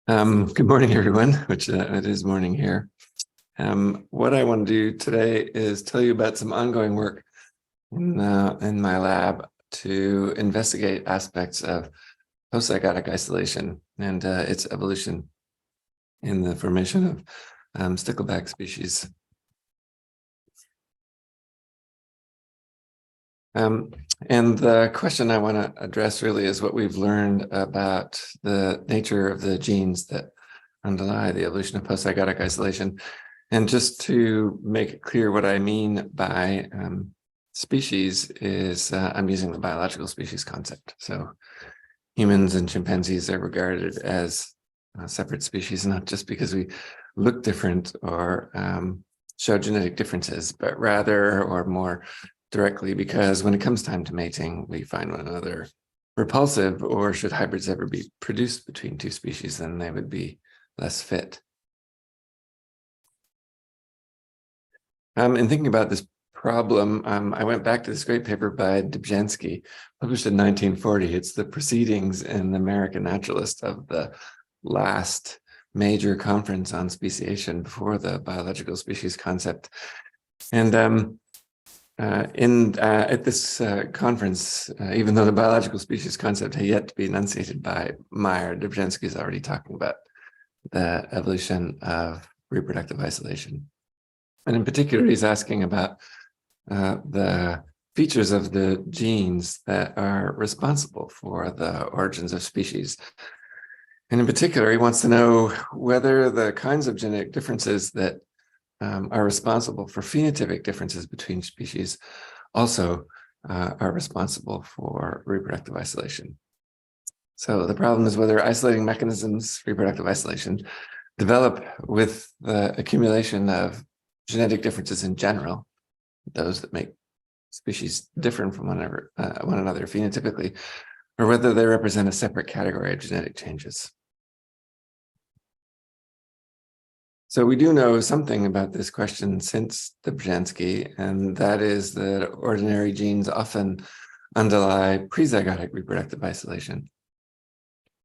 Good morning, everyone, which it is morning here. What I want to do today is tell you about some ongoing work in my lab to investigate aspects of postzygotic isolation and its evolution in the formation of stickleback species. And the question I want to address really is what we've learned about the nature of the genes that underlie the evolution of postzygotic isolation. And just to make it clear what I mean by species is I'm using the biological species concept. So humans and chimpanzees are regarded as separate species, not just because we look different or show genetic differences, but rather or more directly because when it comes time to mating, we find one another repulsive, or should hybrids ever be produced between two species, then they would be less fit. In thinking about this problem, I went back to this great paper by Dubzhansky, published in 1940. It's the proceedings in the American Naturalist of the last major conference on speciation before the biological species concept. And at this conference, even though the biological species concept had yet to be enunciated by Meyer, Dubzhansky is already talking about the evolution of reproductive isolation. And in particular, he's asking about the features of the genes that are responsible for the origins of species. And in particular, he wants to know whether the kinds of genetic differences that are responsible for phenotypic differences between species also are responsible for reproductive isolation. So the problem is whether isolating mechanisms, reproductive isolation, develop with the accumulation of genetic differences in general, those that make species different from one another phenotypically, or whether they represent a separate category of genetic changes. So we do know something about this question since Dubzhansky, and that is that ordinary genes often underlie prezygotic reproductive isolation.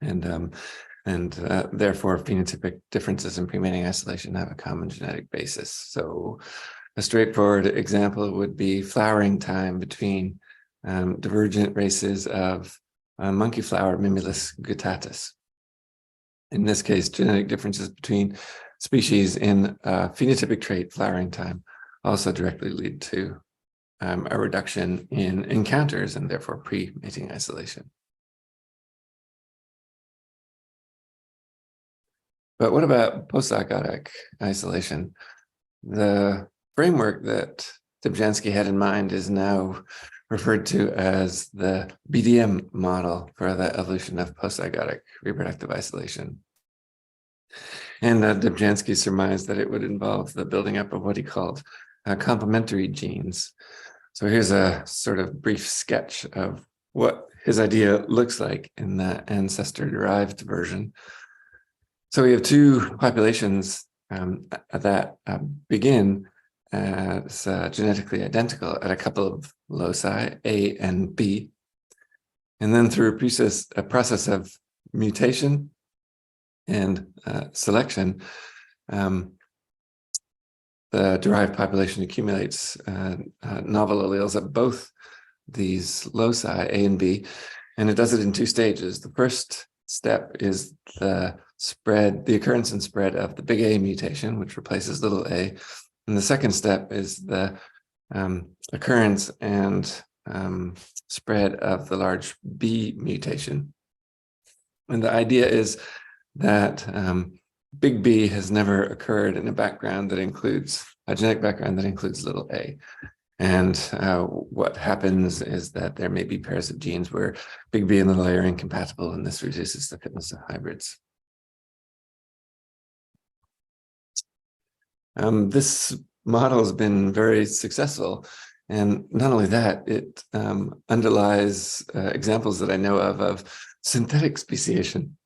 And therefore phenotypic differences in pre-mating isolation have a common genetic basis. So a straightforward example would be flowering time between divergent races of monkey flower Mimulus guttatus. In this case, genetic differences between species in phenotypic trait flowering time also directly lead to a reduction in encounters and therefore pre-mating isolation. But what about postzygotic isolation? The framework that Dubzhansky had in mind is now referred to as the BDM model for the evolution of postzygotic reproductive isolation. And Dubzhansky surmised that it would involve the building up of what he called complementary genes. So here's a sort of brief sketch of what his idea looks like in the ancestor-derived version. So we have two populations that begin as genetically identical at a couple of loci, A and B. And then through a process of mutation and selection, the derived population accumulates novel alleles at both these loci, A and B, and it does it in two stages. The first step is the occurrence and spread of the big A mutation, which replaces little a. And the second step is the occurrence and spread of the large B mutation. And the idea is that big B has never occurred in a background that includes a genetic background that includes little a. And what happens is that there may be pairs of genes where big B and little a are incompatible, and this reduces the fitness of hybrids. This model has been very successful. And not only that, it underlies examples that I know of synthetic speciation.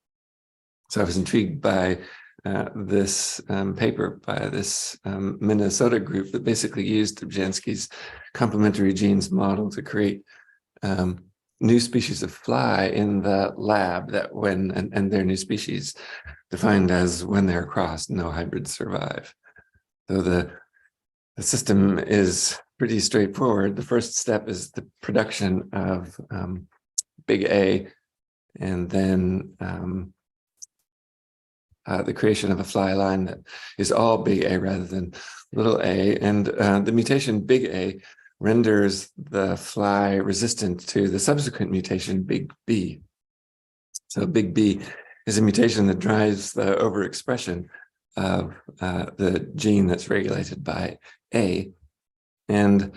So I was intrigued by this paper by this Minnesota group that basically used Dubzhansky's complementary genes model to create new species of fly in the lab that and their new species defined as when they're crossed, no hybrids survive. So the system is pretty straightforward. The first step is the production of big A, and then the creation of a fly line that is all big A rather than little a. And the mutation big A renders the fly resistant to the subsequent mutation big B. So big B is a mutation that drives the overexpression of the gene that's regulated by A. And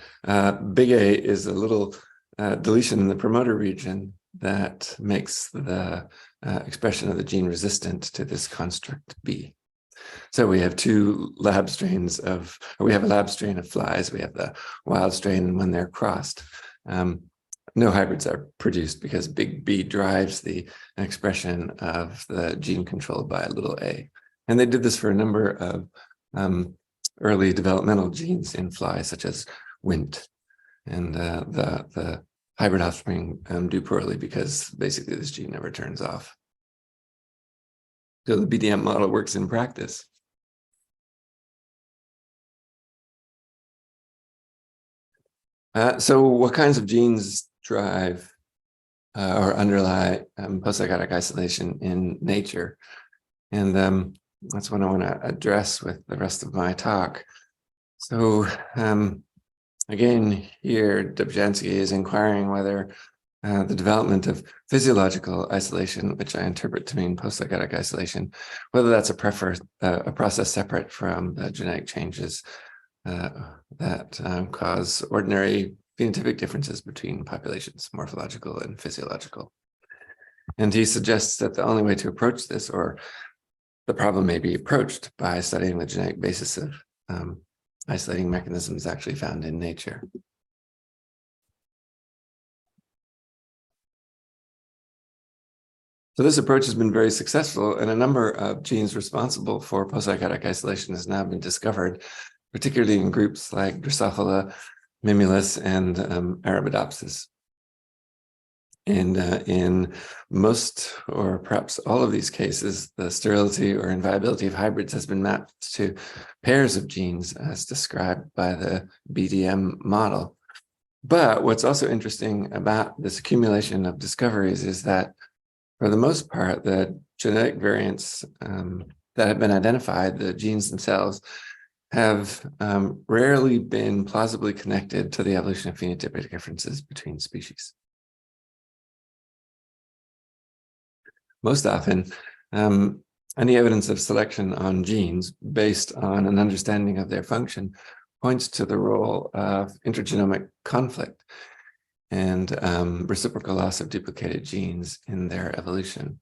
big A is a little deletion in the promoter region that makes the expression of the gene resistant to this construct B. So we have two lab strains of, or we have a lab strain of flies, we have the wild strain, and when they're crossed, no hybrids are produced because big B drives the expression of the gene controlled by little a. And they did this for a number of early developmental genes in flies, such as Wnt. And the hybrid offspring do poorly because basically this gene never turns off. So the BDM model works in practice. So what kinds of genes drive or underlie postzygotic isolation in nature? And that's what I want to address with the rest of my talk. So again, here, Dobzhansky is inquiring whether the development of physiological isolation, which I interpret to mean postzygotic isolation, whether that's a process separate from the genetic changes that cause ordinary phenotypic differences between populations, morphological and physiological. And he suggests that the only way to approach this, or the problem may be approached by studying the genetic basis of isolating mechanisms actually found in nature. So this approach has been very successful, and a number of genes responsible for postzygotic isolation has now been discovered, particularly in groups like Drosophila, Mimulus, and Arabidopsis. And in most, or perhaps all of these cases, the sterility or inviability of hybrids has been mapped to pairs of genes as described by the BDM model. But what's also interesting about this accumulation of discoveries is that, for the most part, the genetic variants that have been identified, the genes themselves, have rarely been plausibly connected to the evolution of phenotypic differences between species. Most often, any evidence of selection on genes based on an understanding of their function points to the role of intergenomic conflict and reciprocal loss of duplicated genes in their evolution.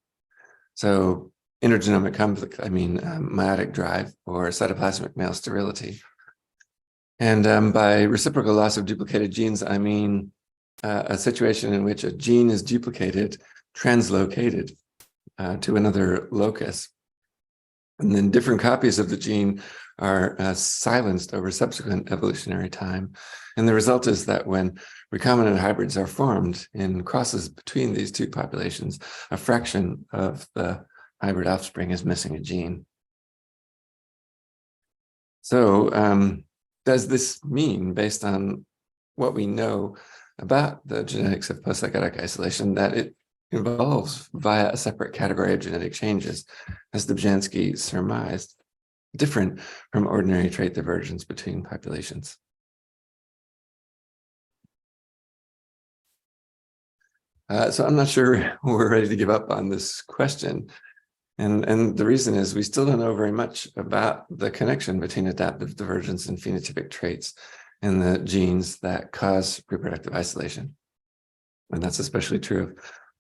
So intergenomic conflict, I mean meiotic drive or cytoplasmic male sterility. And by reciprocal loss of duplicated genes, I mean a situation in which a gene is duplicated, translocated to another locus. And then different copies of the gene are silenced over subsequent evolutionary time. And the result is that when recombinant hybrids are formed in crosses between these two populations, a fraction of the hybrid offspring is missing a gene. So does this mean, based on what we know about the genetics of postzygotic isolation, that it evolves via a separate category of genetic changes, as Dobzhansky surmised, different from ordinary trait divergence between populations? So I'm not sure we're ready to give up on this question. And the reason is we still don't know very much about the connection between adaptive divergence and phenotypic traits and the genes that cause reproductive isolation. And that's especially true of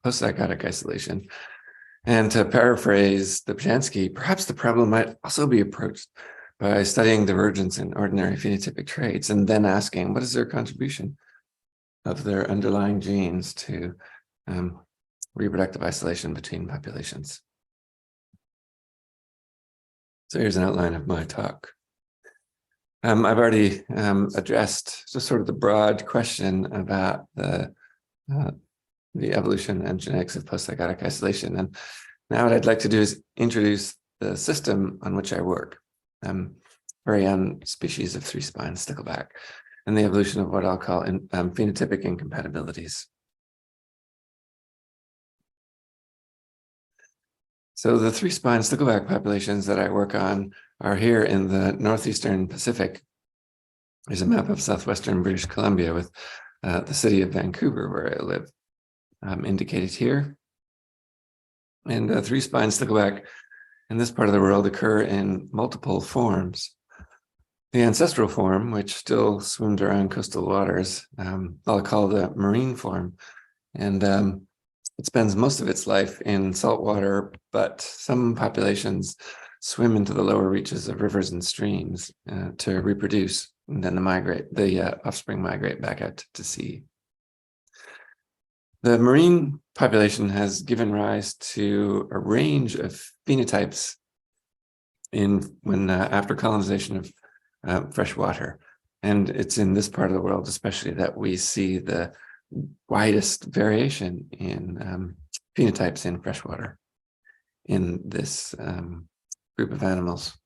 postzygotic isolation. And to paraphrase Dobzhansky, perhaps the problem might also be approached by studying divergence in ordinary phenotypic traits and then asking, what is their contribution of their underlying genes to reproductive isolation between populations? So here's an outline of my talk. I've already addressed just sort of the broad question about the evolution and genetics of postzygotic isolation. And now what I'd like to do is introduce the system on which I work, Arion species of three-spine stickleback, and the evolution of what I'll call phenotypic incompatibilities. So the three-spine stickleback populations that I work on are here in the northeastern Pacific. There's a map of southwestern British Columbia with the city of Vancouver, where I live, indicated here. And three-spine stickleback in this part of the world occur in multiple forms. The ancestral form, which still swims around coastal waters, I'll call the marine form. And it spends most of its life in salt water, but some populations swim into the lower reaches of rivers and streams to reproduce, and then the offspring migrate back out to sea. The marine population has given rise to a range of phenotypes after colonization of fresh water. And it's in this part of the world especially that we see the widest variation in phenotypes in freshwater in this group of animals.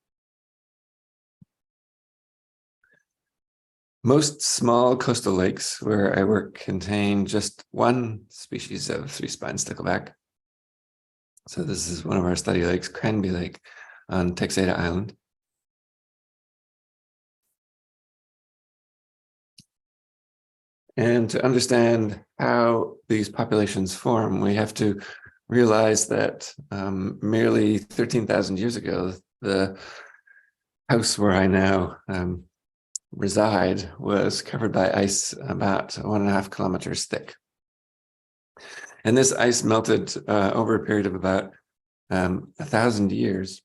Most small coastal lakes where I work contain just one species of three-spine stickleback. So this is one of our study lakes, chrXV Lake on Texada Island. And to understand how these populations form, we have to realize that merely 13,000 years ago, the house where I now reside was covered by ice about 1.5 kilometers thick. And this ice melted over a period of about 1,000 years.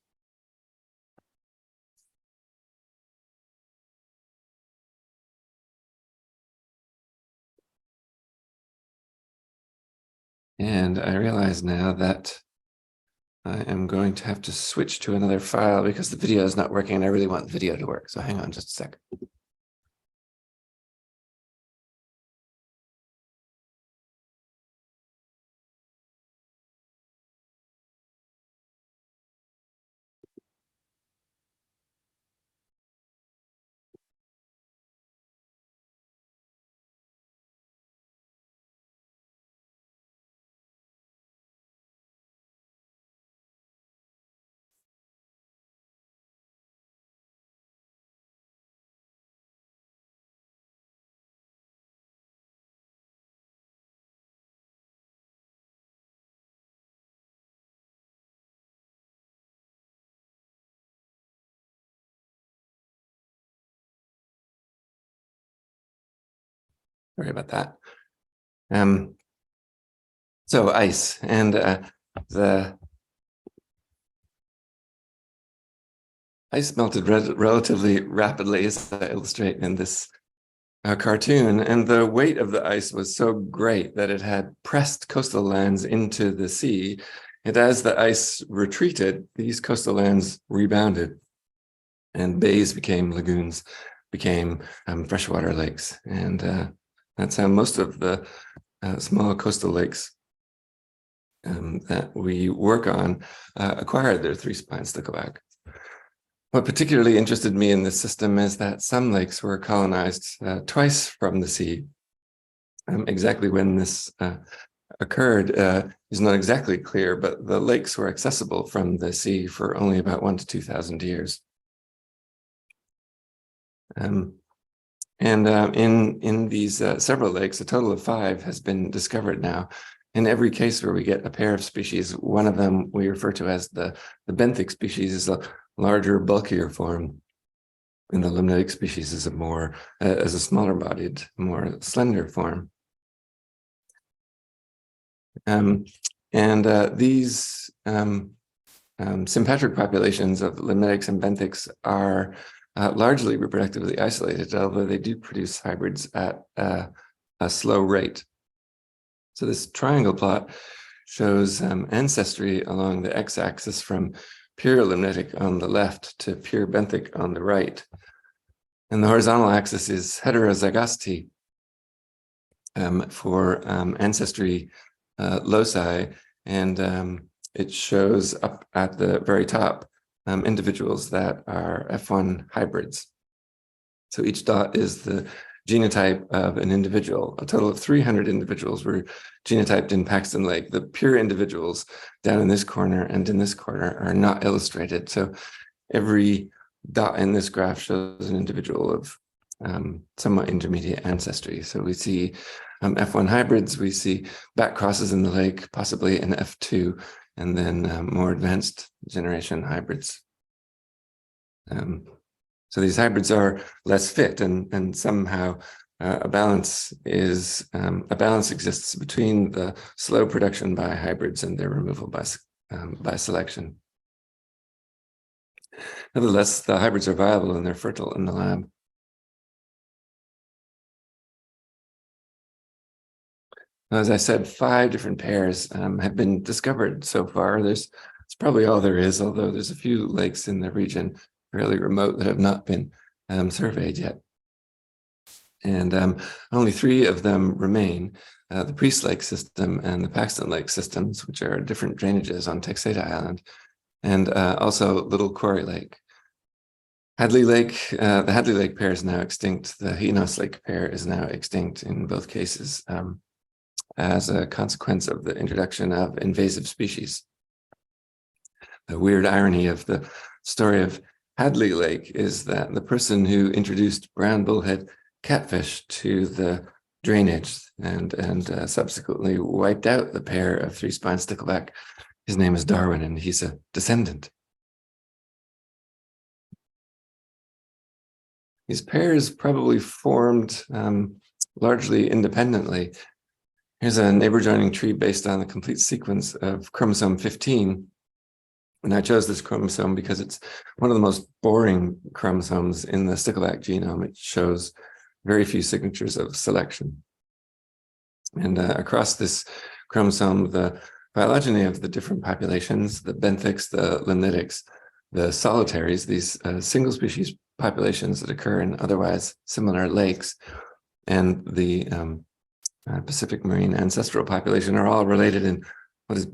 And I realize now that I am going to have to switch to another file because the video is not working and I really want the video to work. So hang on just a second. Sorry about that. So ice and the ice melted relatively rapidly, as I illustrate in this cartoon, and the weight of the ice was so great that it had pressed coastal lands into the sea. And as the ice retreated, these coastal lands rebounded, and bays became lagoons, became freshwater lakes, and that's how most of the small coastal lakes that we work on acquired their three-spine stickleback. What particularly interested me in this system is that some lakes were colonized twice from the sea. Exactly when this occurred is not exactly clear, but the lakes were accessible from the sea for only about 1,000 to 2,000 years. In these several lakes, a total of 5 has been discovered now. In every case where we get a pair of species, one of them we refer to as the benthic species is a larger, bulkier form, and the limnetic species is a smaller bodied, more slender form. These Sympatric populations of limnetics and benthics are largely reproductively isolated, although they do produce hybrids at a slow rate. So this triangle plot shows ancestry along the x-axis from pure limnetic on the left to pure benthic on the right. And the horizontal axis is heterozygosity for ancestry loci, and it shows up at the very top individuals that are F1 hybrids. So each dot is the genotype of an individual. A total of 300 individuals were genotyped in Paxton Lake. The pure individuals down in this corner and in this corner are not illustrated. So every dot in this graph shows an individual of somewhat intermediate ancestry. So we see F1 hybrids, we see back crosses in the lake, possibly an F2, and then more advanced generation hybrids. So these hybrids are less fit, and somehow a balance exists between the slow production by hybrids and their removal by selection. Nevertheless, the hybrids are viable and they're fertile in the lab. As I said, 5 different pairs have been discovered so far. It's probably all there is, although there's a few lakes in the region fairly remote that have not been surveyed yet. And only 3 of them remain, the Priest Lake system and the Paxton Lake systems, which are different drainages on Texada Island, and also Little Quarry Lake. Hadley Lake, the Hadley Lake pair is now extinct. The Henos Lake pair is now extinct in both cases as a consequence of the introduction of invasive species. The weird irony of the story of Hadley Lake is that the person who introduced brown bullhead catfish to the drainage and subsequently wiped out the pair of 3-spine stickleback, his name is Darwin, and he's a descendant. These pairs probably formed largely independently. Here's a neighbor joining tree based on the complete sequence of chromosome 15. And I chose this chromosome because it's one of the most boring chromosomes in the stickleback genome. It shows very few signatures of selection. And across this chromosome, the phylogeny of the different populations, the benthics, the limnetics, the solitaries, these single species populations that occur in otherwise similar lakes, and the Pacific marine ancestral population are all related in what is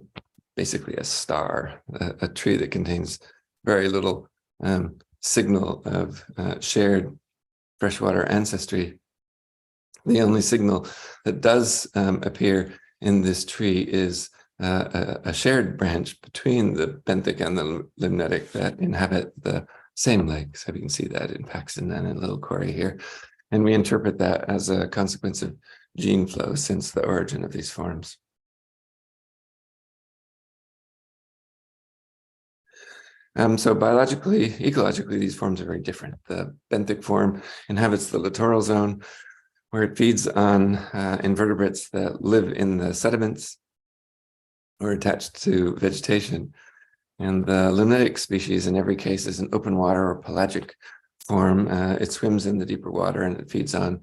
basically a star, a tree that contains very little signal of shared freshwater ancestry. The only signal that does appear in this tree is a shared branch between the benthic and the limnetic that inhabit the same lake. So you can see that in Paxton and in Little Quarry here. And we interpret that as a consequence of gene flow since the origin of these forms. So biologically, ecologically, these forms are very different. The benthic form inhabits the littoral zone, where it feeds on invertebrates that live in the sediments or attached to vegetation. And the limnetic species, in every case, is an open water or pelagic form. It swims in the deeper water and it feeds on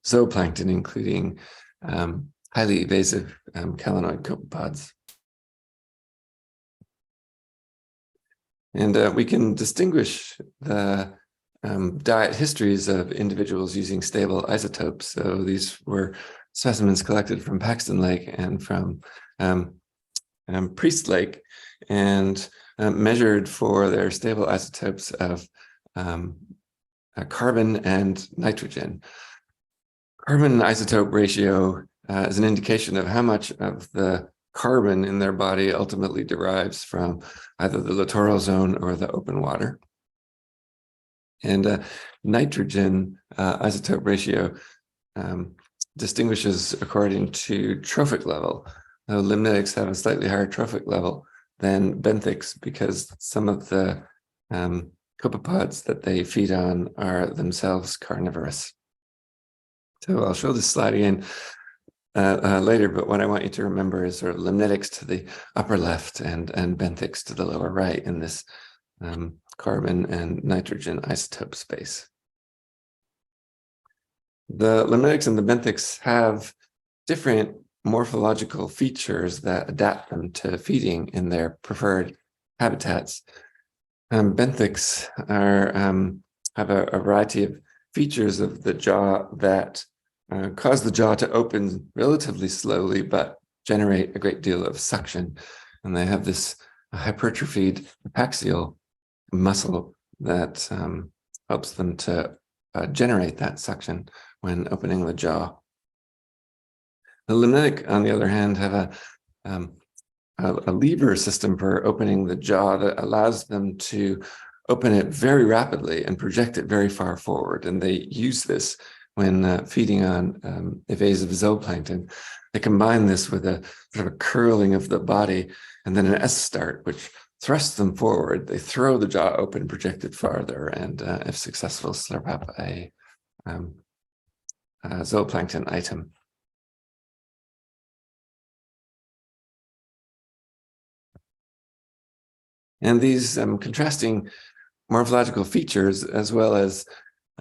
zooplankton, including highly evasive calanoid copepods. And we can distinguish the diet histories of individuals using stable isotopes. So these were specimens collected from Paxton Lake and from Priest Lake, and measured for their stable isotopes of carbon and nitrogen. Carbon isotope ratio is an indication of how much of the carbon in their body ultimately derives from either the littoral zone or the open water. And nitrogen isotope ratio distinguishes according to trophic level. Now, limnetics have a slightly higher trophic level than benthics because some of the copepods that they feed on are themselves carnivorous. So I'll show this slide again later, but what I want you to remember is sort of limnetics to the upper left and benthics to the lower right in this carbon and nitrogen isotope space. The limnetics and the benthics have different morphological features that adapt them to feeding in their preferred habitats. Benthics have a variety of features of the jaw that cause the jaw to open relatively slowly, but generate a great deal of suction. And they have this hypertrophied axial muscle that helps them to generate that suction when opening the jaw. The limnetic, on the other hand, have a lever system for opening the jaw that allows them to open it very rapidly and project it very far forward. And they use this when feeding on invasive zooplankton. They combine this with a sort of a curling of the body and then an S-start, which thrusts them forward. They throw the jaw open, project it farther, and if successful, slurp up a zooplankton item. And these contrasting morphological features, as well as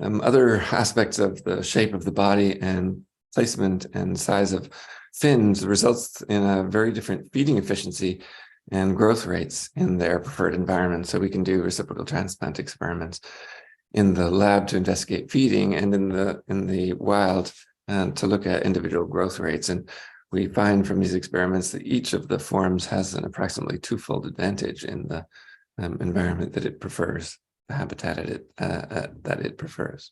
other aspects of the shape of the body and placement and size of fins, results in a very different feeding efficiency and growth rates in their preferred environment. So we can do reciprocal transplant experiments in the lab to investigate feeding, and in the wild to look at individual growth rates. And we find from these experiments that each of the forms has an approximately twofold advantage in the environment that it prefers, the habitat that it prefers.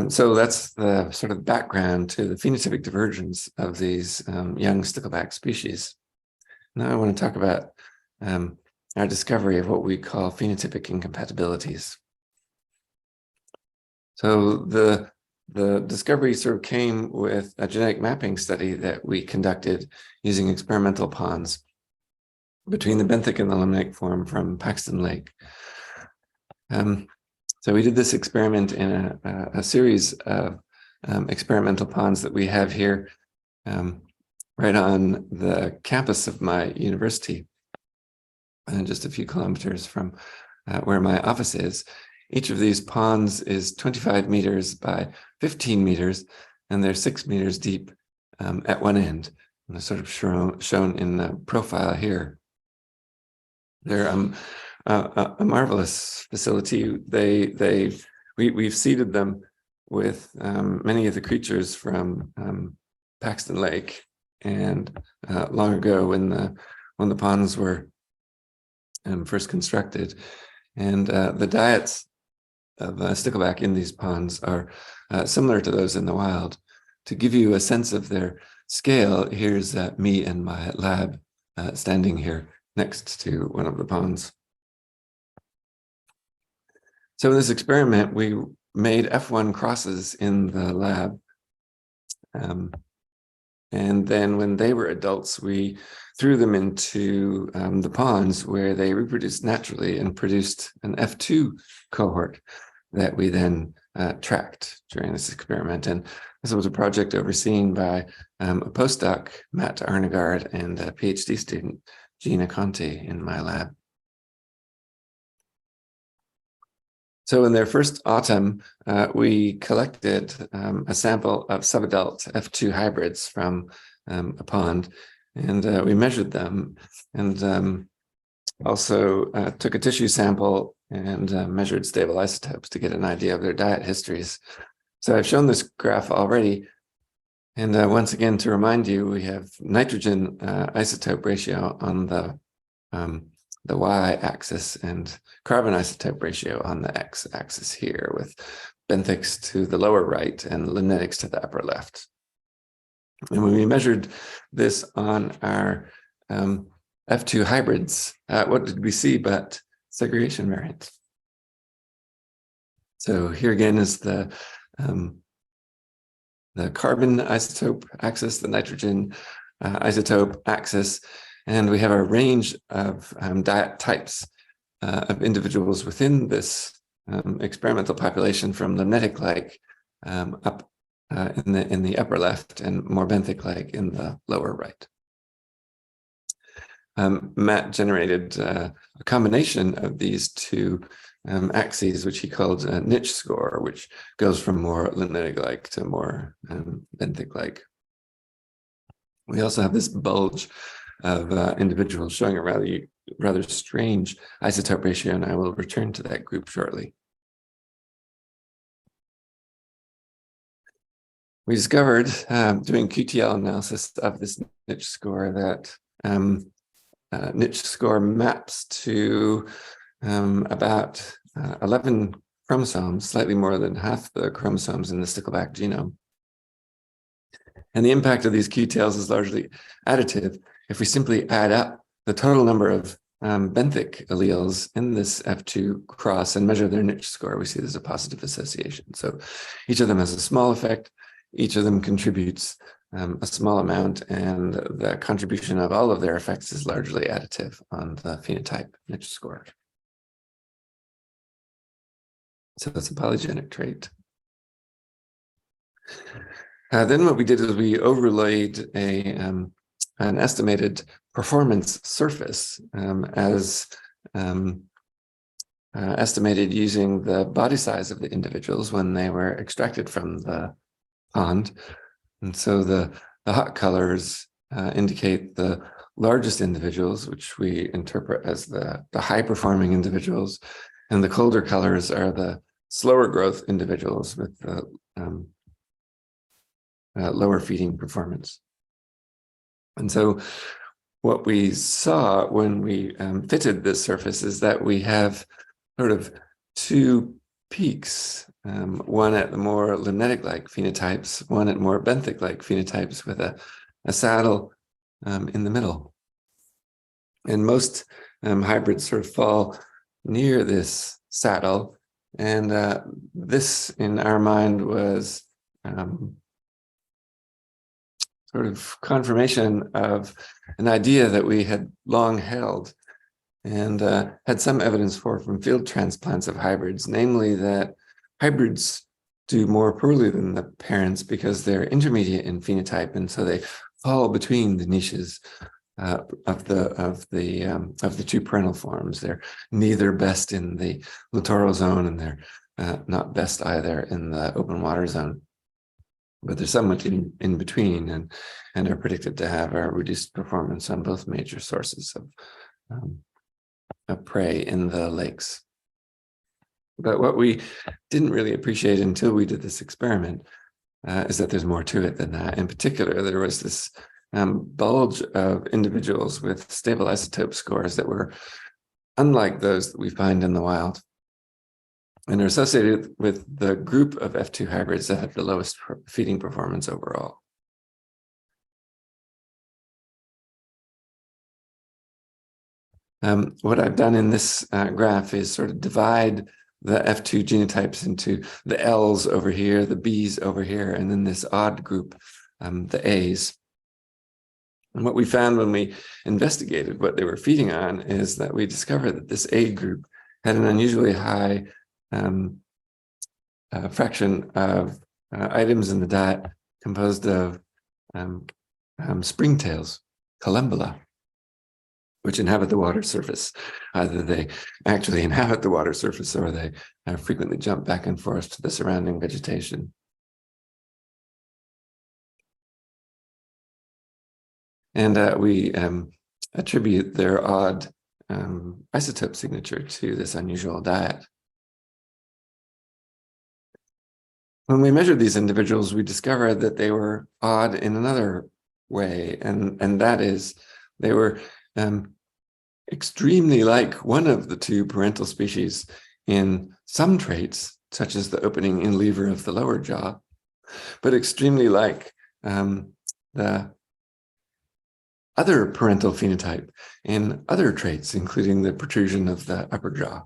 So that's the sort of background to the phenotypic divergence of these young stickleback species. Now I want to talk about our discovery of what we call phenotypic incompatibilities. So the discovery sort of came with a genetic mapping study that we conducted using experimental ponds between the benthic and the limnetic form from Paxton Lake. So we did this experiment in a series of experimental ponds that we have here right on the campus of my university, and just a few kilometers from where my office is. Each of these ponds is 25 meters by 15 meters, and they're 6 meters deep at one end. And they're sort of shown in the profile here. They're a marvelous facility. We've seeded them with many of the creatures from Paxton Lake, and long ago when the ponds were first constructed, and the diets of stickleback in these ponds are similar to those in the wild. To give you a sense of their scale, here's me and my lab standing here next to one of the ponds. So in this experiment, we made F1 crosses in the lab. And then when they were adults, we threw them into the ponds where they reproduced naturally and produced an F2 cohort that we then tracked during this experiment. And this was a project overseen by a postdoc, Matt Arnegard, and a PhD student, Gina Conte, in my lab. So in their first autumn, we collected a sample of subadult F2 hybrids from a pond, and we measured them, and also took a tissue sample and measured stable isotopes to get an idea of their diet histories. So I've shown this graph already, and once again, to remind you, we have nitrogen isotope ratio on the y-axis and carbon isotope ratio on the x-axis here, with benthics to the lower right and limnetics to the upper left. And when we measured this on our F2 hybrids, what did we see but segregation variants? So here again is the carbon isotope axis, the nitrogen isotope axis, and we have a range of diet types of individuals within this experimental population, from limnetic-like up in the upper left and more benthic-like in the lower right. Matt generated a combination of these two axes, which he called a niche score, which goes from more limnetic-like to more benthic-like. We also have this bulge of individuals showing a rather strange isotope ratio, and I will return to that group shortly. we discovered doing QTL analysis of this niche score that niche score maps to about 11 chromosomes, slightly more than half the chromosomes in the stickleback genome. And the impact of these QTLs is largely additive. If we simply add up the total number of benthic alleles in this F2 cross and measure their niche score, we see there's a positive association. So each of them has a small effect. Each of them contributes a small amount, and the contribution of all of their effects is largely additive on the phenotype niche score. So that's a polygenic trait. Then what we did is we overlaid an estimated performance surface as estimated using the body size of the individuals when they were extracted from the pond. And so the hot colors indicate the largest individuals, which we interpret as the high-performing individuals, and the colder colors are the slower growth individuals with the lower feeding performance. And so what we saw when we fitted this surface is that we have sort of two peaks, one at the more limnetic-like phenotypes, one at more benthic-like phenotypes with a saddle in the middle. And most hybrids sort of fall near this saddle. And this, in our mind, was sort of confirmation of an idea that we had long held and had some evidence for from field transplants of hybrids, namely that hybrids do more poorly than the parents because they're intermediate in phenotype, and so they fall between the niches of the two parental forms. They're neither best in the littoral zone, and they're not best either in the open water zone. But they're somewhat in between, and are predicted to have a reduced performance on both major sources of prey in the lakes. But what we didn't really appreciate until we did this experiment is that there's more to it than that. In particular, there was this bulge of individuals with stable isotope scores that were unlike those that we find in the wild, and are associated with the group of F2 hybrids that have the lowest feeding performance overall. What I've done in this graph is sort of divide the F2 genotypes into the L's over here, the B's over here, and then this odd group, the A's. And what we found when we investigated what they were feeding on is that we discovered that this A group had an unusually high fraction of items in the diet composed of springtails, collembola, which inhabit the water surface. Either they actually inhabit the water surface or they frequently jump back and forth to the surrounding vegetation. And we attribute their odd isotope signature to this unusual diet. When we measured these individuals, we discovered that they were odd in another way, and that is they were extremely like one of the two parental species in some traits, such as the opening in lever of the lower jaw, but extremely like the other parental phenotype in other traits, including the protrusion of the upper jaw.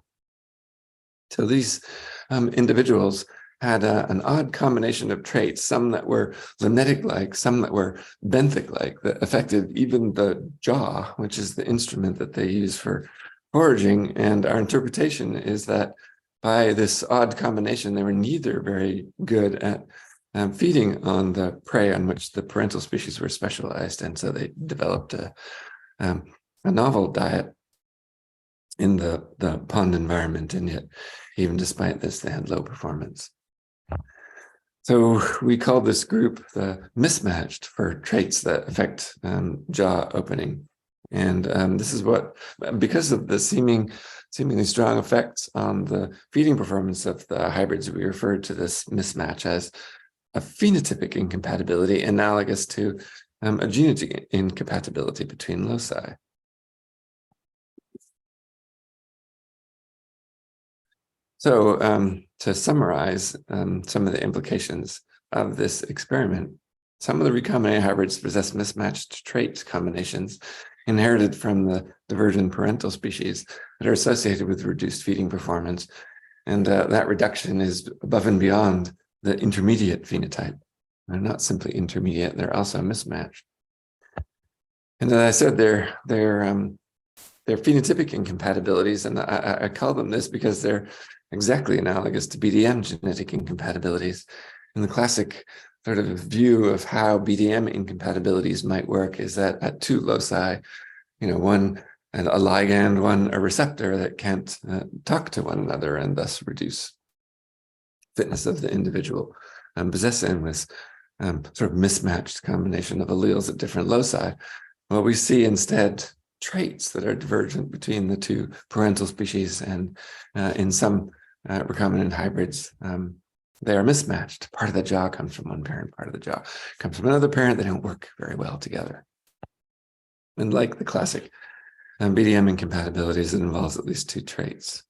So these individuals had an odd combination of traits, some that were limnetic-like, some that were benthic-like, that affected even the jaw, which is the instrument that they use for foraging. And our interpretation is that by this odd combination, they were neither very good at feeding on the prey on which the parental species were specialized. And so they developed a novel diet in the pond environment. And yet, even despite this, they had low performance. So we call this group the mismatched for traits that affect jaw opening. And this is what, because of the seemingly strong effects on the feeding performance of the hybrids, we refer to this mismatch as a phenotypic incompatibility analogous to a genotypic incompatibility between loci. So to summarize some of the implications of this experiment, some of the recombinant hybrids possess mismatched trait combinations inherited from the divergent parental species that are associated with reduced feeding performance. And that reduction is above and beyond the intermediate phenotype. They're not simply intermediate, they're also mismatched. And as I said, they're phenotypic incompatibilities, and I call them this because they're exactly analogous to BDM genetic incompatibilities. In the classic sort of view of how BDM incompatibilities might work is that at two loci, one a ligand, one a receptor that can't talk to one another and thus reduce fitness of the individual possessing this sort of mismatched combination of alleles at different loci. Well, we see instead traits that are divergent between the two parental species, and in some recombinant hybrids, they are mismatched. Part of the jaw comes from one parent, part of the jaw comes from another parent. They don't work very well together. And like the classic BDM incompatibilities, it involves at least two traits.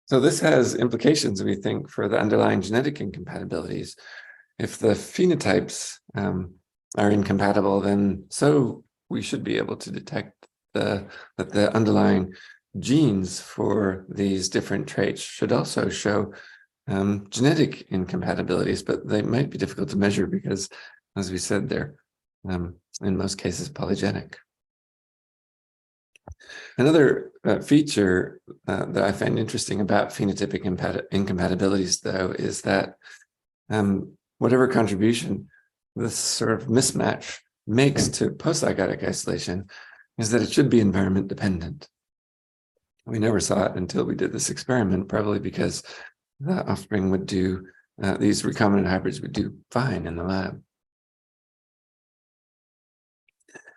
So this has implications, we think, for the underlying genetic incompatibilities. If the phenotypes are incompatible, then so we should be able to detect that the underlying genes for these different traits should also show genetic incompatibilities, but they might be difficult to measure because, as we said, they're in most cases polygenic. Another feature that I find interesting about phenotypic incompatibilities, though, is that whatever contribution this sort of mismatch makes to postzygotic isolation is that it should be environment dependent. We never saw it until we did this experiment, probably because the offspring would do, these recombinant hybrids would do fine in the lab.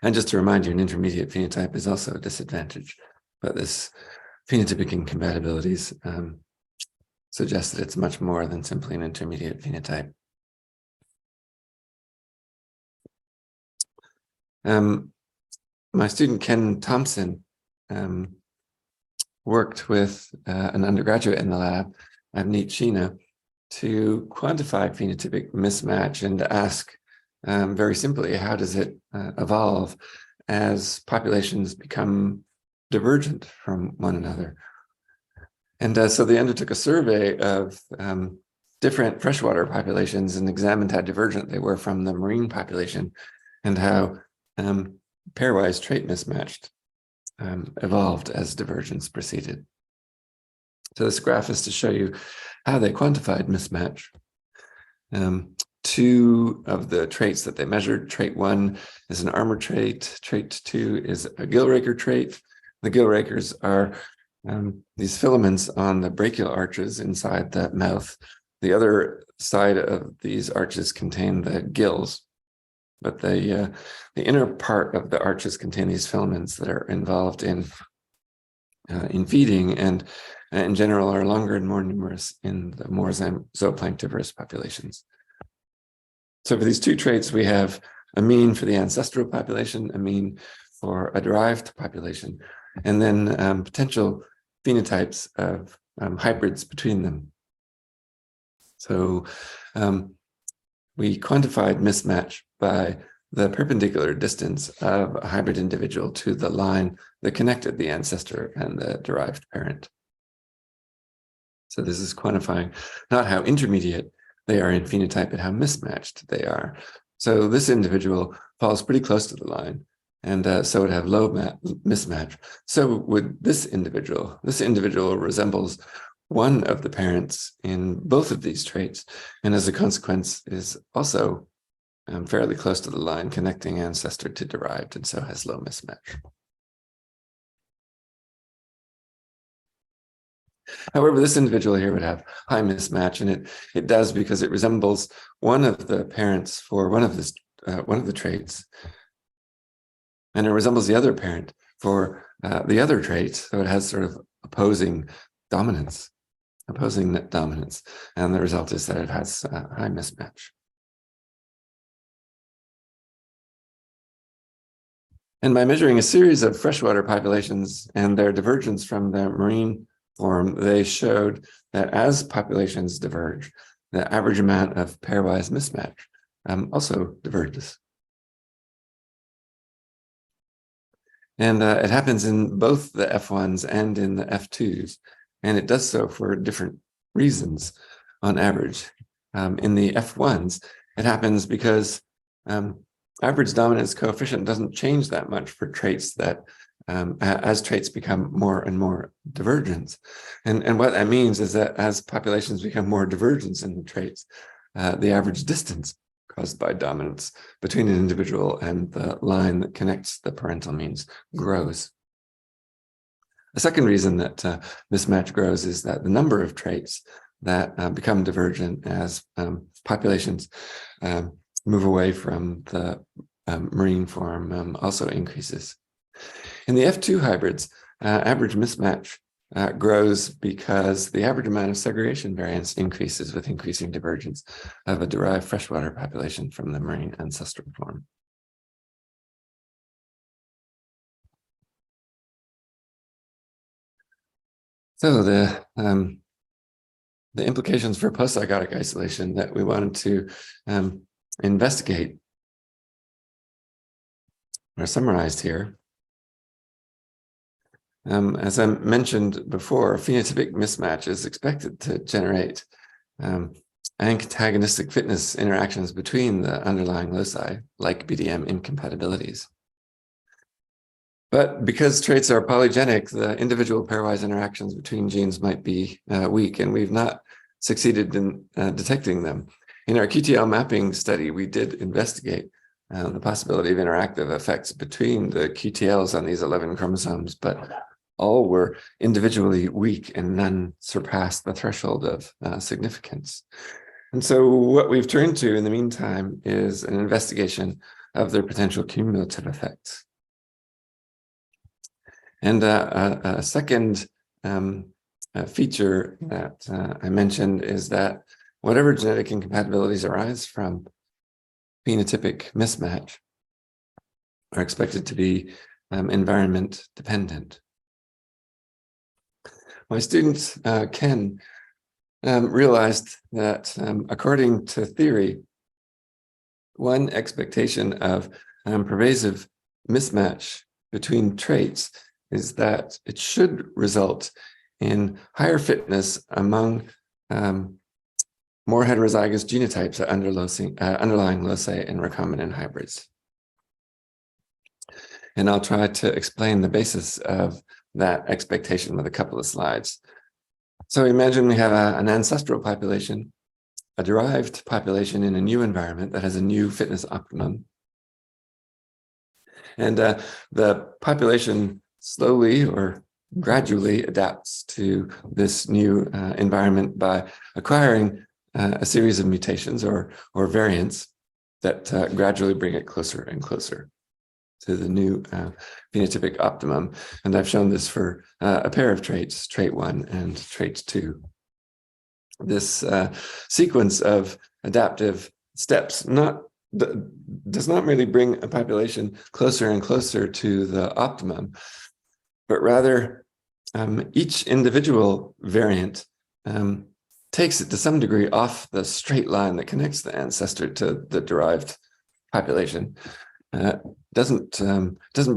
And just to remind you, an intermediate phenotype is also a disadvantage, but this phenotypic incompatibilities suggests that it's much more than simply an intermediate phenotype. My student Ken Thompson worked with an undergraduate in the lab, Avneet Sheena, to quantify phenotypic mismatch and to ask very simply, how does it evolve as populations become divergent from one another? And so they undertook a survey of different freshwater populations and examined how divergent they were from the marine population and how pairwise trait mismatched evolved as divergence proceeded. So this graph is to show you how they quantified mismatch. Two of the traits that they measured, trait 1 is an armor trait, trait 2 is a gill raker trait. The gill rakers are these filaments on the brachial arches inside the mouth. The other side of these arches contain the gills, but the inner part of the arches contain these filaments that are involved in feeding, and in general are longer and more numerous in the more zooplanktivorous populations. So for these two traits, we have a mean for the ancestral population, a mean for a derived population, and then potential phenotypes of hybrids between them. So we quantified mismatch by the perpendicular distance of a hybrid individual to the line that connected the ancestor and the derived parent. So this is quantifying not how intermediate they are in phenotype, but how mismatched they are. So this individual falls pretty close to the line, and so would have low mismatch. So would this individual. This individual resembles one of the parents in both of these traits, and as a consequence is also fairly close to the line connecting ancestor to derived, and so has low mismatch. However, this individual here would have high mismatch, and it does because it resembles one of the parents for one of the traits, and it resembles the other parent for the other trait, so it has sort of opposing dominance. opposing dominance, and the result is that it has high mismatch. And by measuring a series of freshwater populations and their divergence from the marine form, they showed that as populations diverge, the average amount of pairwise mismatch also diverges. And it happens in both the F1s and in the F2s, and it does so for different reasons on average. In the F1s, it happens because average dominance coefficient doesn't change that much for traits that, as traits become more and more divergent. And what that means is that as populations become more divergent in the traits, the average distance caused by dominance between an individual and the line that connects the parental means grows. A second reason that mismatch grows is that the number of traits that become divergent as populations move away from the marine form also increases. In the F2 hybrids, average mismatch grows because the average amount of segregation variance increases with increasing divergence of a derived freshwater population from the marine ancestral form. So the implications for postzygotic isolation that we wanted to investigate are summarized here. As I mentioned before, phenotypic mismatch is expected to generate antagonistic fitness interactions between the underlying loci, like BDM incompatibilities. But because traits are polygenic, the individual pairwise interactions between genes might be weak, and we've not succeeded in detecting them. In our QTL mapping study, we did investigate the possibility of interactive effects between the QTLs on these 11 chromosomes, but all were individually weak and none surpassed the threshold of significance. And so what we've turned to in the meantime is an investigation of their potential cumulative effects. And a second feature that I mentioned is that whatever genetic incompatibilities arise from phenotypic mismatch are expected to be environment dependent. My student Ken realized that according to theory, one expectation of pervasive mismatch between traits is that it should result in higher fitness among more heterozygous genotypes at underlying loci and recombinant hybrids. And I'll try to explain the basis of that expectation with a couple of slides. So imagine we have an ancestral population, a derived population in a new environment that has a new fitness optimum. And the population slowly or gradually adapts to this new environment by acquiring a series of mutations or variants that gradually bring it closer and closer to the new phenotypic optimum. And I've shown this for a pair of traits, trait 1 and trait 2. This sequence of adaptive steps does not really bring a population closer and closer to the optimum, but rather each individual variant takes it to some degree off the straight line that connects the ancestor to the derived population. Doesn't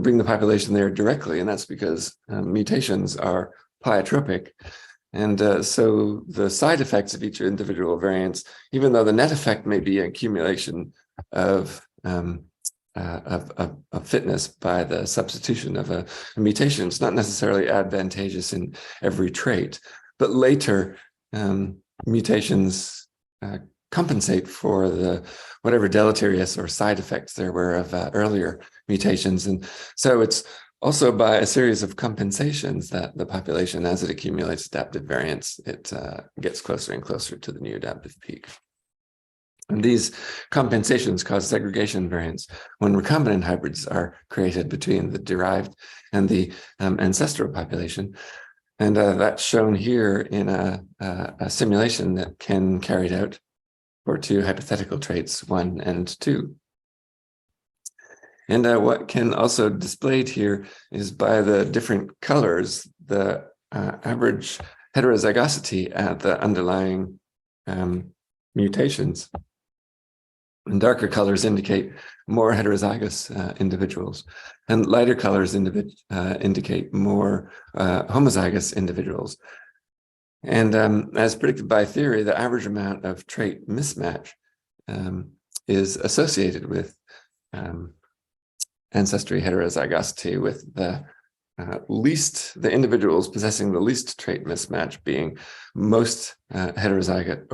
bring the population there directly, and that's because mutations are pleiotropic. And so the side effects of each individual variants, even though the net effect may be an accumulation of fitness by the substitution of a mutation, it's not necessarily advantageous in every trait, but later mutations compensate for the whatever deleterious or side effects there were of earlier mutations. And so it's also by a series of compensations that the population, as it accumulates adaptive variants, it gets closer and closer to the new adaptive peak. And these compensations cause segregation variants when recombinant hybrids are created between the derived and the ancestral population. And that's shown here in a simulation that Ken carried out for two hypothetical traits, 1 and 2. And what Ken also displayed here is by the different colors, the average heterozygosity at the underlying mutations. And darker colors indicate more heterozygous individuals, and lighter colors indicate more homozygous individuals. And as predicted by theory, the average amount of trait mismatch is associated with ancestry heterozygosity, with the individuals possessing the least trait mismatch being most heterozygous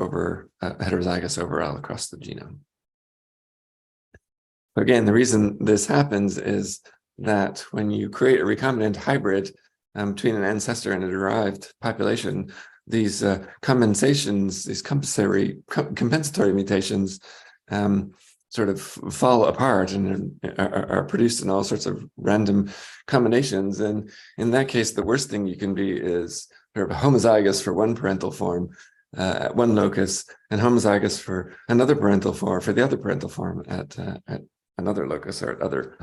overall across the genome. Again, the reason this happens is that when you create a recombinant hybrid between an ancestor and a derived population, these compensations, these compensatory mutations sort of fall apart and are produced in all sorts of random combinations. And in that case, the worst thing you can be is sort of homozygous for one parental form at one locus, and homozygous for another parental form, for the other parental form at another locus or at other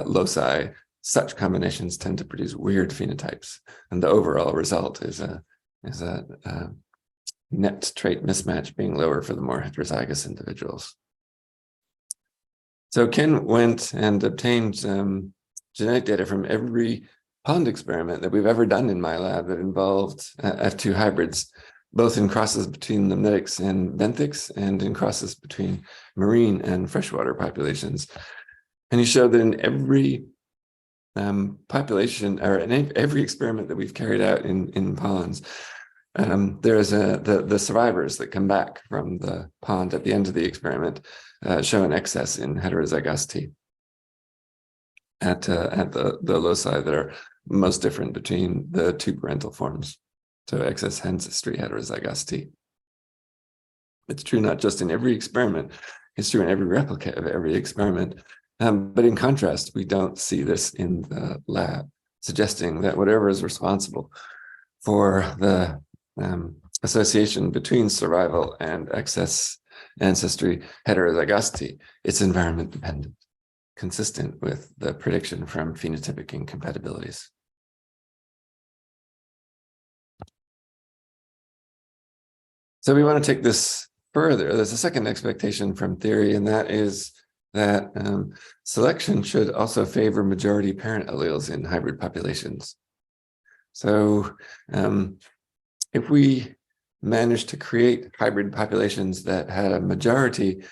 loci. Such combinations tend to produce weird phenotypes, and the overall result is a net trait mismatch being lower for the more heterozygous individuals. So Ken went and obtained genetic data from every pond experiment that we've ever done in my lab that involved F2 hybrids, both in crosses between limnetics and benthics and in crosses between marine and freshwater populations. And he showed that in every population, or in every experiment that we've carried out in ponds, there's the survivors that come back from the pond at the end of the experiment show an excess in heterozygosity at the loci that are most different between the two parental forms. So excess ancestry heterozygosity. It's true not just in every experiment, it's true in every replicate of every experiment. But in contrast, we don't see this in the lab, suggesting that whatever is responsible for the association between survival and excess ancestry heterozygosity, it's environment dependent, consistent with the prediction from phenotypic incompatibilities. So we want to take this further. There's a second expectation from theory, and that is that selection should also favor majority parent alleles in hybrid populations. So if we managed to create hybrid populations that had a majority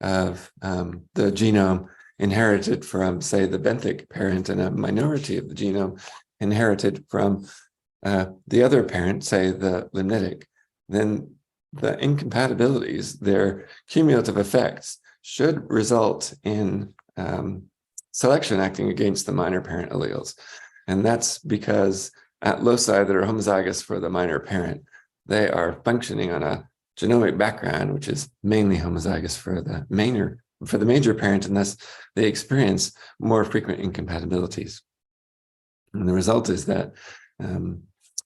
of the genome inherited from, say, the benthic parent, and a minority of the genome inherited from the other parent, say the limnetic, then the incompatibilities, their cumulative effects, should result in selection acting against the minor parent alleles. And that's because at loci that are homozygous for the minor parent, they are functioning on a genomic background, which is mainly homozygous for the major parent, and thus they experience more frequent incompatibilities. And the result is that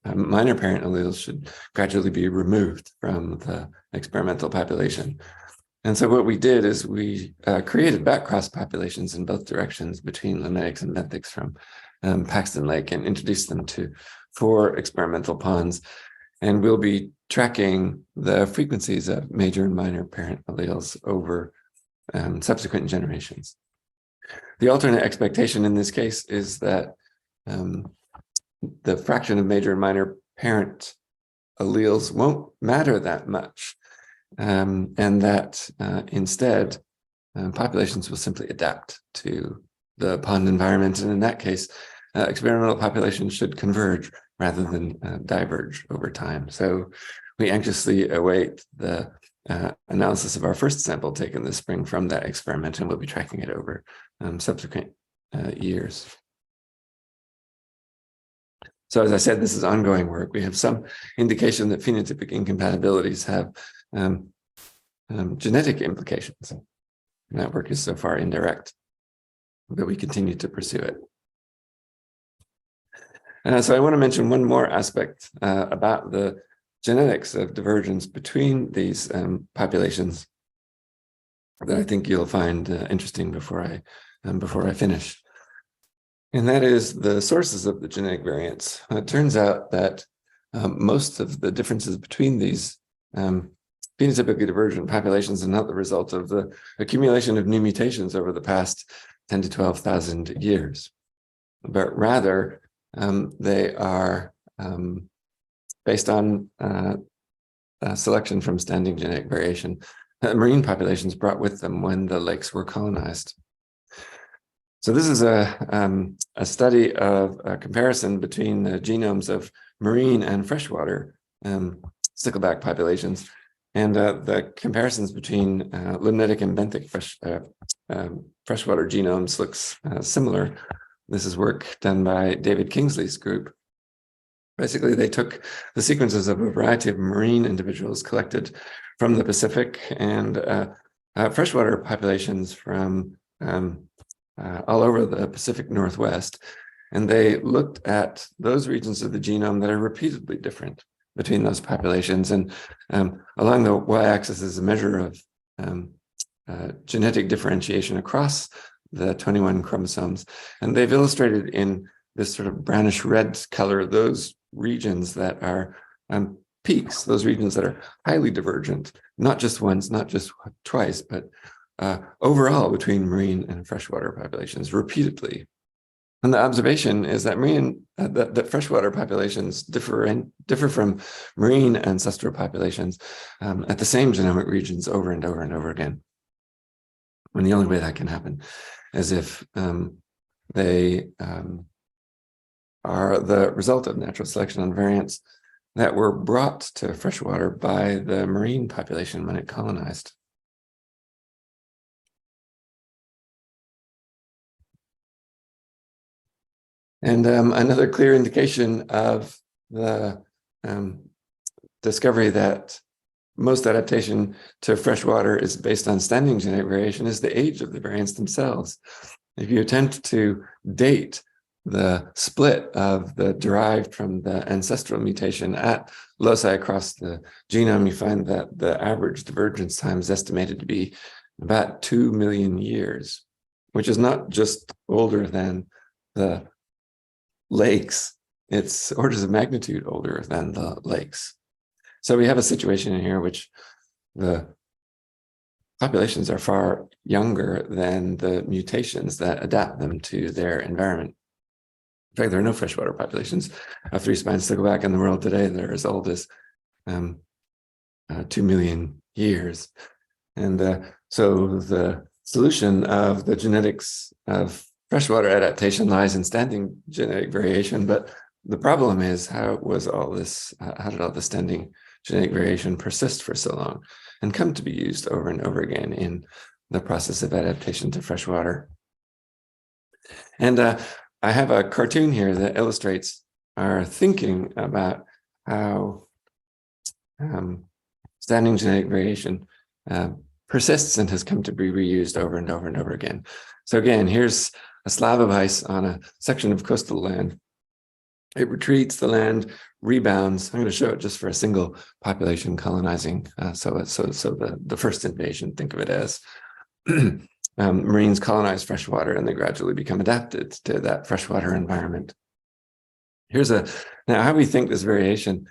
minor parent alleles should gradually be removed from the experimental population. And so what we did is we created backcross populations in both directions between limnetics and benthics from Paxton Lake and introduced them to 4 experimental ponds. And we'll be tracking the frequencies of major and minor parent alleles over subsequent generations. The alternate expectation in this case is that the fraction of major and minor parent alleles won't matter that much, and that instead populations will simply adapt to the pond environment. And in that case, experimental populations should converge rather than diverge over time. So we anxiously await the analysis of our first sample taken this spring from that experiment, and we'll be tracking it over subsequent years. So as I said, this is ongoing work. We have some indication that phenotypic incompatibilities have genetic implications. And that work is so far indirect, but we continue to pursue it. So I want to mention one more aspect about the genetics of divergence between these populations that I think you'll find interesting before I finish. And that is the sources of the genetic variance. It turns out that most of the differences between these phenotypically divergent populations are not the result of the accumulation of new mutations over the past 10 to 12,000 years, but rather they are based on selection from standing genetic variation that marine populations brought with them when the lakes were colonized. So this is a study of a comparison between the genomes of marine and freshwater stickleback populations, and the comparisons between limnetic and benthic freshwater genomes looks similar. This is work done by David Kingsley's group. Basically, they took the sequences of a variety of marine individuals collected from the Pacific and freshwater populations from all over the Pacific Northwest, and they looked at those regions of the genome that are repeatedly different between those populations. And along the y-axis is a measure of genetic differentiation across the 21 chromosomes. And they've illustrated in this sort of brownish red color those regions that are peaks, those regions that are highly divergent, not just once, not just twice, but overall between marine and freshwater populations repeatedly. And the observation is that that freshwater populations differ from marine ancestral populations at the same genomic regions over and over and over again. And the only way that can happen is if they are the result of natural selection on variants that were brought to freshwater by the marine population when it colonized. And another clear indication of the discovery that most adaptation to freshwater is based on standing genetic variation is the age of the variants themselves. If you attempt to date the split of the derived from the ancestral mutation at loci across the genome, you find that the average divergence time is estimated to be about 2 million years, which is not just older than the lakes, it's orders of magnitude older than the lakes. So we have a situation in here which the populations are far younger than the mutations that adapt them to their environment. In fact, there are no freshwater populations of three-spine stickleback in the world today that are as old as 2 million years. And so the solution of the genetics of freshwater adaptation lies in standing genetic variation, but the problem is how did all this standing genetic variation persist for so long and come to be used over and over again in the process of adaptation to freshwater? And I have a cartoon here that illustrates our thinking about how standing genetic variation persists and has come to be reused over and over and over again. So again, here's a slab of ice on a section of coastal land. It retreats, the land rebounds. I'm going to show it just for a single population colonizing. So the first invasion, think of it as Marines colonize freshwater and they gradually become adapted to that freshwater environment. Now how we think this variation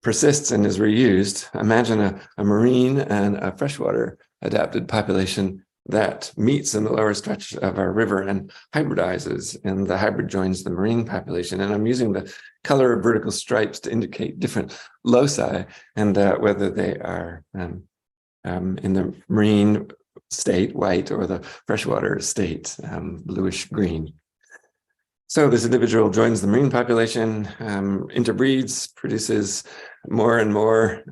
persists and is reused. Imagine a marine and a freshwater adapted population that meets in the lower stretch of our river and hybridizes, and the hybrid joins the marine population. And I'm using the color of vertical stripes to indicate different loci and whether they are in the marine state, white, or the freshwater state, bluish green. So this individual joins the marine population, interbreeds, produces more and more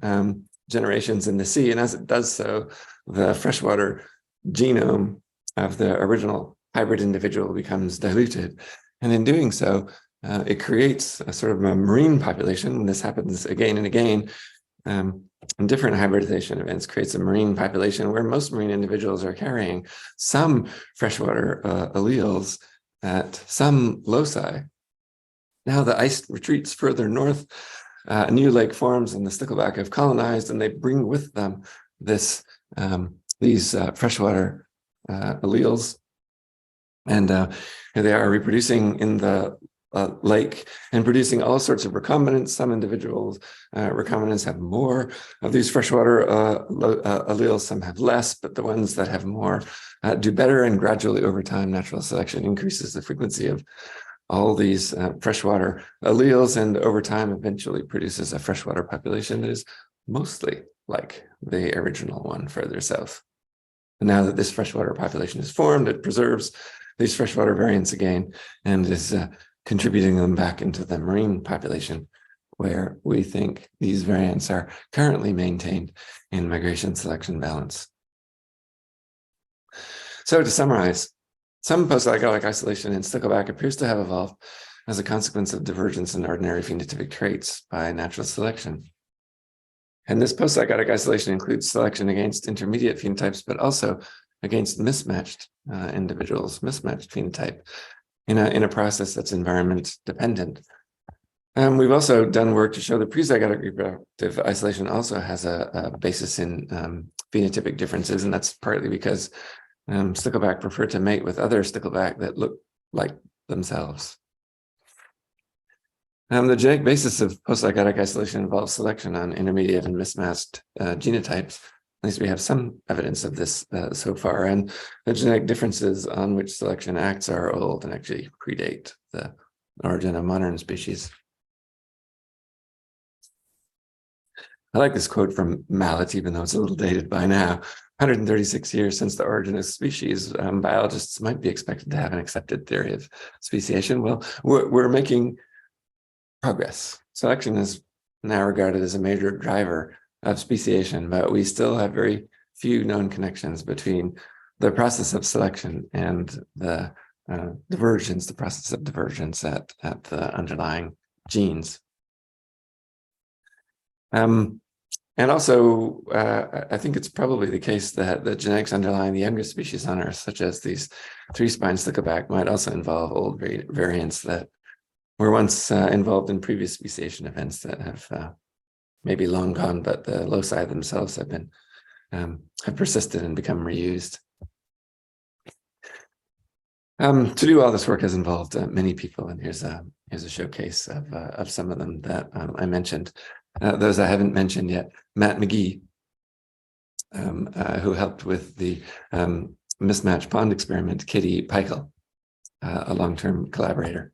generations in the sea. And as it does so, the freshwater genome of the original hybrid individual becomes diluted. And in doing so, it creates a sort of a marine population. And this happens again and again. And different hybridization events creates a marine population where most marine individuals are carrying some freshwater alleles at some loci. Now the ice retreats further north, a new lake forms and the stickleback have colonized, and they bring with them these freshwater alleles. And here they are reproducing in the lake and producing all sorts of recombinants. Some individuals, recombinants have more of these freshwater alleles, some have less, but the ones that have more do better, and gradually over time, natural selection increases the frequency of all these freshwater alleles, and over time eventually produces a freshwater population that is mostly like the original one further south. And now that this freshwater population is formed, it preserves these freshwater variants again and is contributing them back into the marine population, where we think these variants are currently maintained in migration selection balance. So to summarize, some postzygotic isolation in stickleback appears to have evolved as a consequence of divergence in ordinary phenotypic traits by natural selection. And this postzygotic isolation includes selection against intermediate phenotypes, but also against mismatched individuals, mismatched phenotype in a process that's environment dependent. We've also done work to show that prezygotic reproductive isolation also has a basis in phenotypic differences, and that's partly because stickleback prefer to mate with other stickleback that look like themselves. The genetic basis of postzygotic isolation involves selection on intermediate and mismatched genotypes. At least we have some evidence of this so far, and the genetic differences on which selection acts are old and actually predate the origin of modern species. I like this quote from Mallet, even though it's a little dated by now. 136 years since the origin of species, biologists might be expected to have an accepted theory of speciation. Well, we're making progress. Selection is now regarded as a major driver of speciation, but we still have very few known connections between the process of selection and the divergence, the process of divergence at the underlying genes. And also, I think it's probably the case that the genetics underlying the youngest species on Earth, such as these three-spine stickleback, might also involve old variants that were once involved in previous speciation events that have maybe long gone, but the loci themselves have been have persisted and become reused. To do all this work has involved many people, and here's a showcase of some of them that I mentioned. Those I haven't mentioned yet: Matt McGee, who helped with the mismatch pond experiment; Kitty Peichel, a long-term collaborator.